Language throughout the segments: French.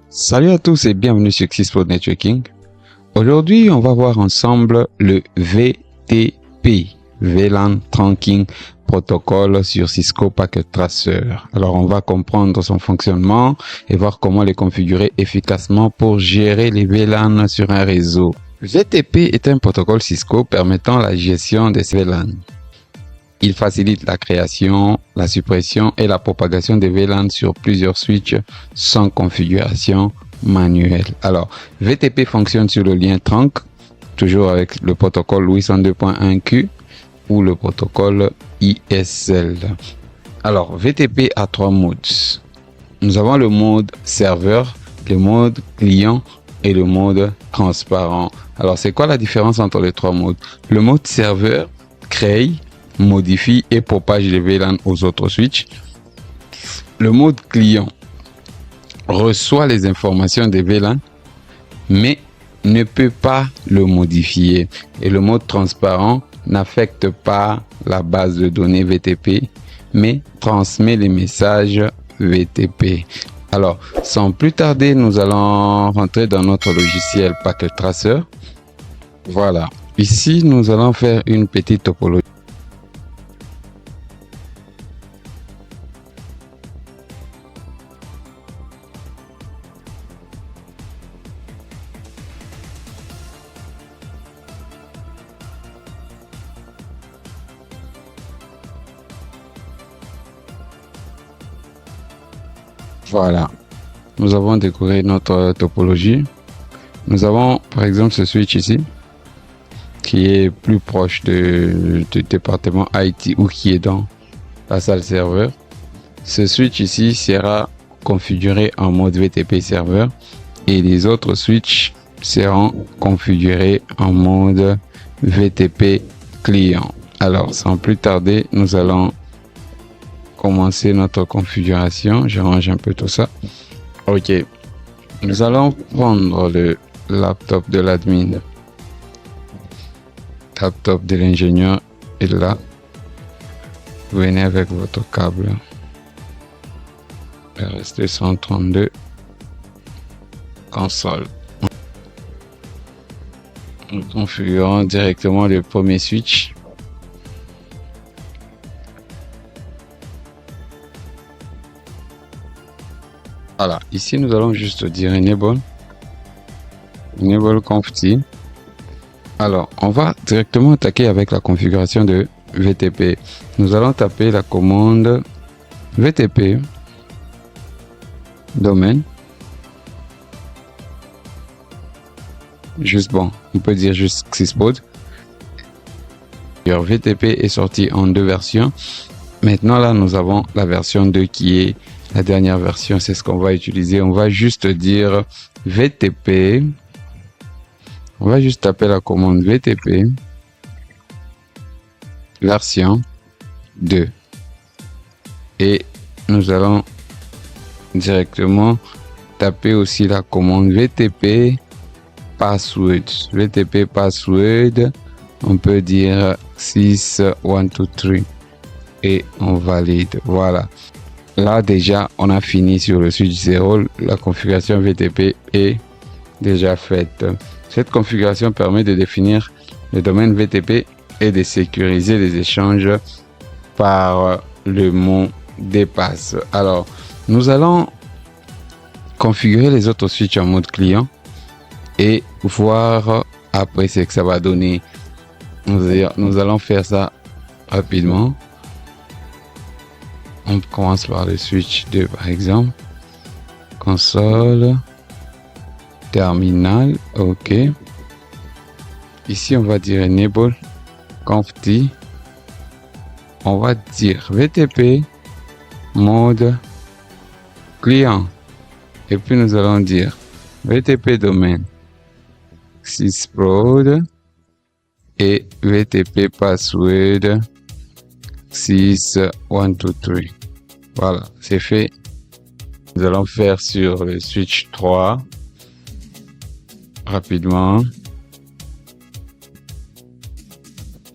Salut à tous et bienvenue sur Cisco Networking. Aujourd'hui, on va voir ensemble le VTP, VLAN Trunking Protocol sur Cisco Packet Tracer. Alors, on va comprendre son fonctionnement et voir comment les configurer efficacement pour gérer les VLAN sur un réseau. VTP est un protocole Cisco permettant la gestion des VLAN. Il facilite la création, la suppression et la propagation des VLAN sur plusieurs switches sans configuration manuelle. Alors, VTP fonctionne sur le lien trunk, toujours avec le protocole 802.1Q ou le protocole ISL. Alors, VTP a trois modes. Nous avons le mode serveur, le mode client et le mode transparent. Alors, c'est quoi la différence entre les trois modes? Le mode serveur crée, modifie et propage les VLAN aux autres switches. Le mode client reçoit les informations des VLAN mais ne peut pas le modifier. Et le mode transparent n'affecte pas la base de données VTP mais transmet les messages VTP. Alors, sans plus tarder, nous allons rentrer dans notre logiciel Packet Tracer. Voilà. Ici, nous allons faire une petite topologie. Voilà, nous avons décoré notre topologie. Nous avons par exemple ce switch ici qui est plus proche du département IT ou qui est dans la salle serveur. Ce switch ici sera configuré en mode VTP serveur et les autres switches seront configurés en mode VTP client. Alors sans plus tarder, nous allons commencer notre configuration. Je range un peu tout ça. Ok, nous allons prendre le laptop de l'admin, laptop de l'ingénieur et là venez avec votre câble RS232 console. Nous configurons directement le premier switch. Voilà, ici nous allons juste dire enable conft. Alors, on va directement attaquer avec la configuration de VTP. Nous allons taper la commande VTP domaine. Juste bon, on peut dire juste syspod. VTP est sorti en deux versions. Maintenant là, nous avons la version 2 qui est la dernière version, c'est ce qu'on va utiliser. On va juste dire VTP. On va juste taper la commande VTP version 2. Et nous allons directement taper aussi la commande VTP password. VTP password, on peut dire 6123 et on valide. Voilà. Là déjà on a fini sur le switch 0, la configuration VTP est déjà faite. Cette configuration permet de définir le domaine VTP et de sécuriser les échanges par le mot de passe. Alors nous allons configurer les autres switches en mode client et voir après ce que ça va donner. Nous allons faire ça rapidement. On commence par le switch 2 par exemple. Console. Terminal. OK. Ici, on va dire enable conft. On va dire VTP mode client. Et puis, nous allons dire VTP domaine syspod et VTP password 6123. Voilà, c'est fait. Nous allons faire sur le switch 3 rapidement.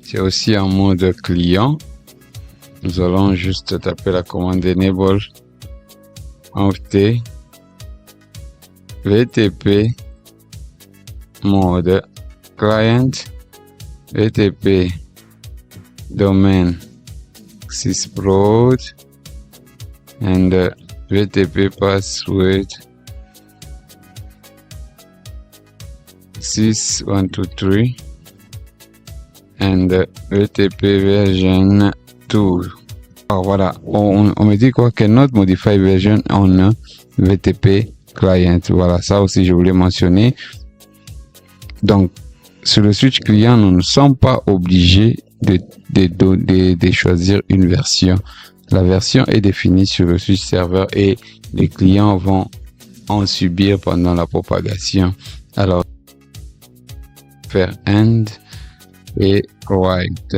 C'est aussi en mode client. Nous allons juste taper la commande enable conft VTP mode client, VTP domain sysprod, and VTP password 6123 and VTP version 2. Alors voilà, on me dit quoi? Cannot modify version on VTP client. Voilà, ça aussi je voulais mentionner. Donc, sur le switch client, nous ne sommes pas obligés de choisir une version. La version est définie sur le switch serveur et les clients vont en subir pendant la propagation. Alors, faire end et write.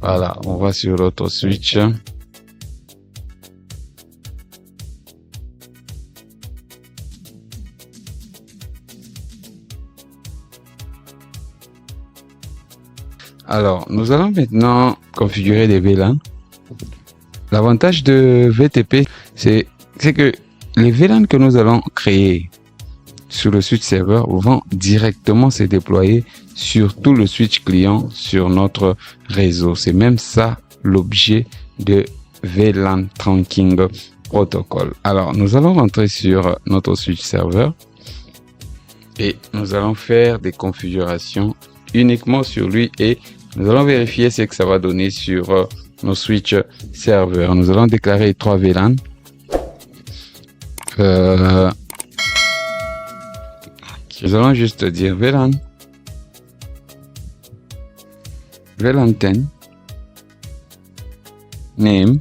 Voilà, on va sur l'autre switch. Alors, nous allons maintenant configurer des VLAN. L'avantage de VTP, c'est que les VLAN que nous allons créer sur le switch serveur vont directement se déployer sur tout le switch client sur notre réseau. C'est même ça l'objet de VLAN Trunking Protocol. Alors, nous allons rentrer sur notre switch serveur et nous allons faire des configurations uniquement sur lui et nous allons vérifier ce que ça va donner sur nos switch serveurs. Nous allons déclarer 3 VLAN. Nous allons juste dire VLAN 10 name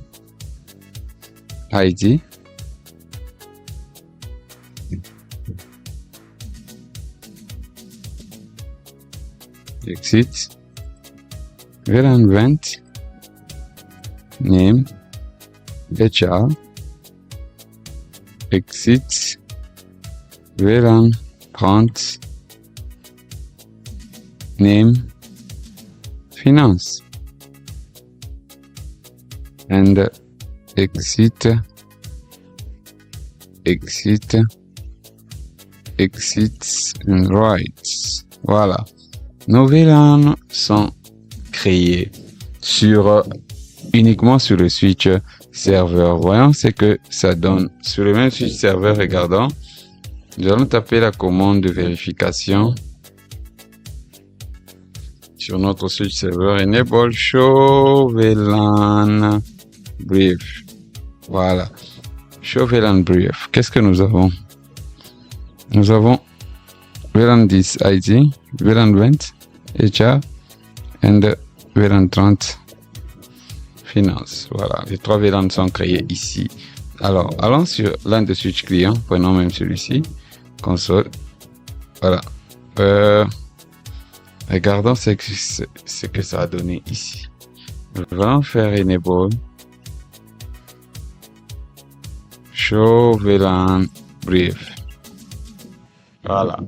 ID exit VLAN 20 name HR exit VLAN 30 name finance and exit and write. Voilà, nos VLAN sont créés uniquement sur le switch serveur. Voyons ce que ça donne sur le même switch serveur. Regardons, nous allons taper la commande de vérification sur notre switch serveur. Enable show VLAN brief. Voilà, show VLAN brief. Qu'est-ce que nous avons? Nous avons VLAN 10 ID, VLAN 20 HR and VLAN 30 finance. Voilà, les 3 VLAN sont créés ici. Alors, allons sur l'un de switch client. Prenons même celui-ci. Console. Voilà. Regardons ce que ça a donné ici. Nous allons faire enable show VLAN brief. Voilà.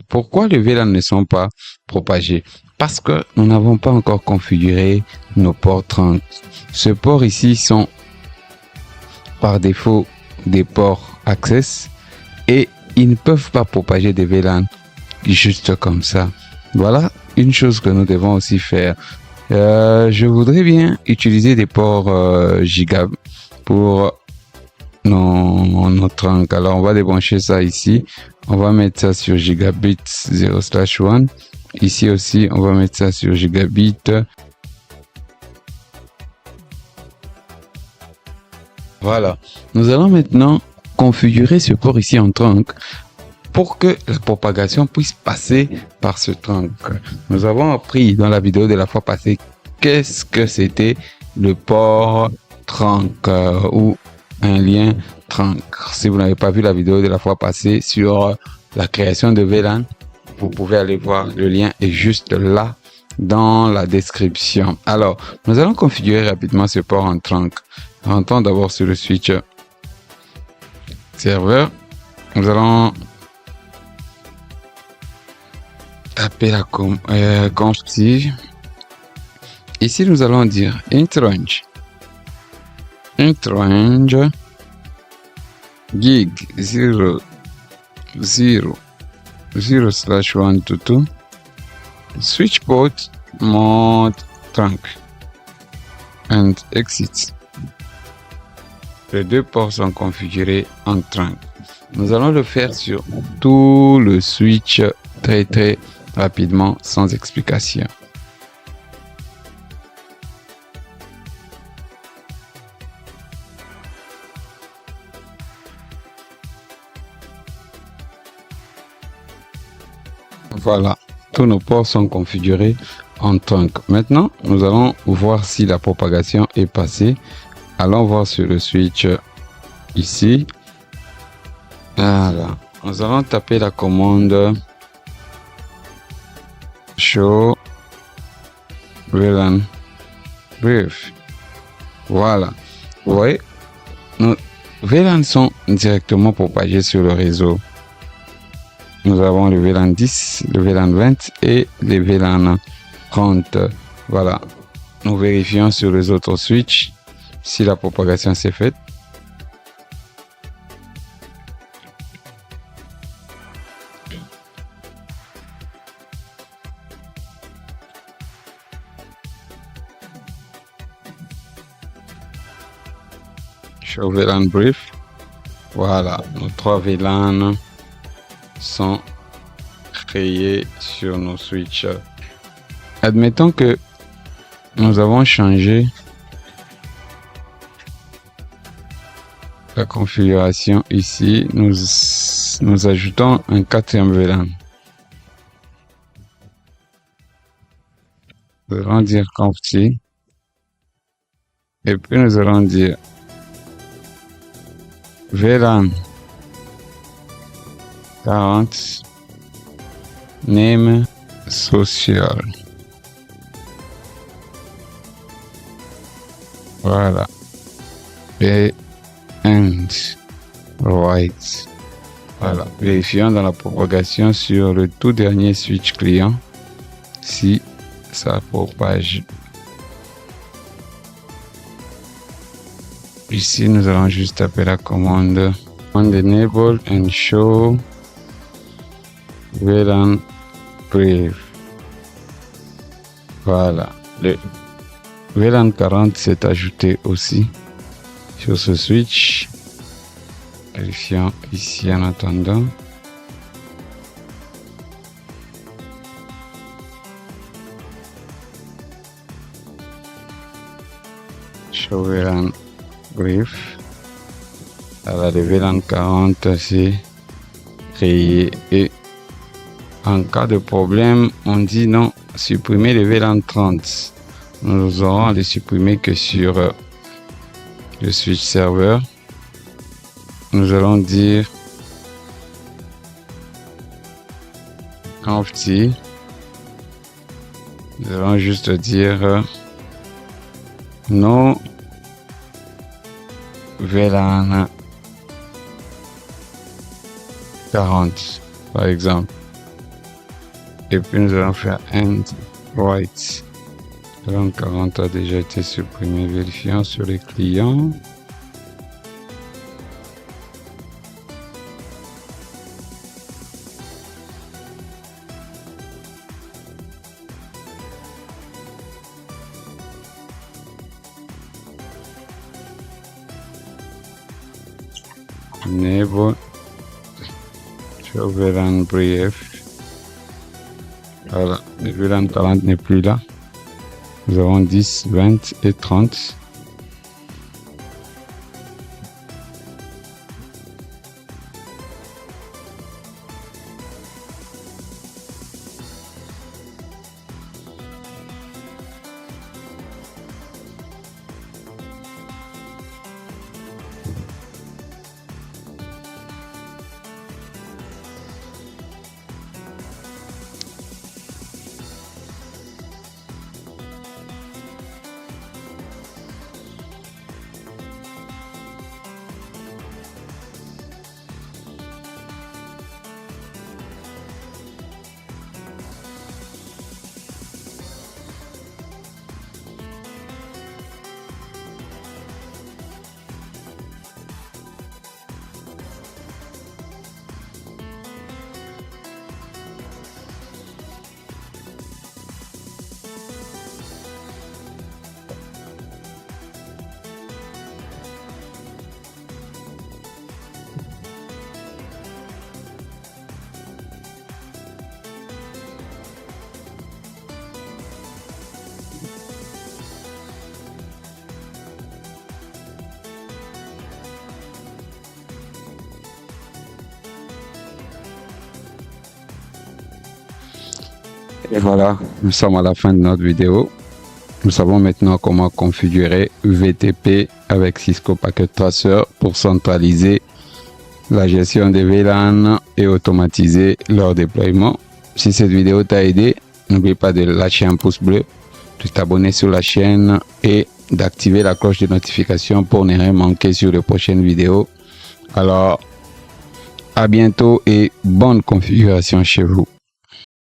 Pourquoi les VLAN ne sont pas propagés? Parce que nous n'avons pas encore configuré nos ports 30. Ce port ici sont par défaut des ports access et ils ne peuvent pas propager des VLAN juste comme ça. Voilà une chose que nous devons aussi faire. Je voudrais bien utiliser des ports giga pour nos trunks. Alors on va débrancher ça ici. On va mettre ça sur gigabit 0/1. Ici aussi, on va mettre ça sur gigabit. Voilà. Nous allons maintenant configurer ce port ici en trunk pour que la propagation puisse passer par ce trunk. Nous avons appris dans la vidéo de la fois passée qu'est-ce que c'était le port trunk ou un lien trunk. Si vous n'avez pas vu la vidéo de la fois passée sur la création de VLAN, vous pouvez aller voir, le lien est juste là dans la description. Alors, nous allons configurer rapidement ce port en trunk. Rentrons d'abord sur le switch serveur. Nous allons taper la config. Ici, nous allons dire int range gig 0 0 0/122. Switch port mode trunk and exit. Les deux ports sont configurés en trunk. Nous allons le faire sur tout le switch très rapidement, sans explication. Voilà, tous nos ports sont configurés en trunk. Maintenant, nous allons voir si la propagation est passée. Allons voir sur le switch ici. Voilà, nous allons taper la commande show VLAN brief. Voilà, vous voyez, nos VLAN sont directement propagés sur le réseau. Nous avons le VLAN 10, le VLAN 20 et les VLAN 30. Voilà, nous vérifions sur les autres switches si la propagation s'est faite. Show VLAN brief. Voilà, nos 3 VLAN sont créés sur nos switches. Admettons que nous avons changé la configuration ici. Nous ajoutons un 4e VLAN. Nous allons dire conft et puis nous allons dire VLAN 40 name social. Voilà, et end right. Voilà, vérifions dans la propagation sur le tout dernier switch client si ça propage. Ici, nous allons juste taper la commande enable and show VLAN brief. Voilà, le VLAN 40 s'est ajouté aussi sur ce switch. Vérifions ici en attendant. Show VLAN brief. Alors le VLAN 40 c'est créé et en cas de problème on dit non, supprimer le VLAN 30. Nous aurons à les supprimer que sur le switch serveur. Nous allons dire conft. Nous allons juste dire no VLAN 40 par exemple. Et puis nous allons faire end right. VLAN 40 a déjà été supprimé. Vérifions sur les clients. Enable show VLAN brief. Voilà, le VLAN 40 n'est plus là. Nous avons 10, 20 et 30. Et voilà, nous sommes à la fin de notre vidéo. Nous savons maintenant comment configurer VTP avec Cisco Packet Tracer pour centraliser la gestion des VLAN et automatiser leur déploiement. Si cette vidéo t'a aidé, n'oublie pas de lâcher un pouce bleu, de t'abonner sur la chaîne et d'activer la cloche de notification pour ne rien manquer sur les prochaines vidéos. Alors, à bientôt et bonne configuration chez vous.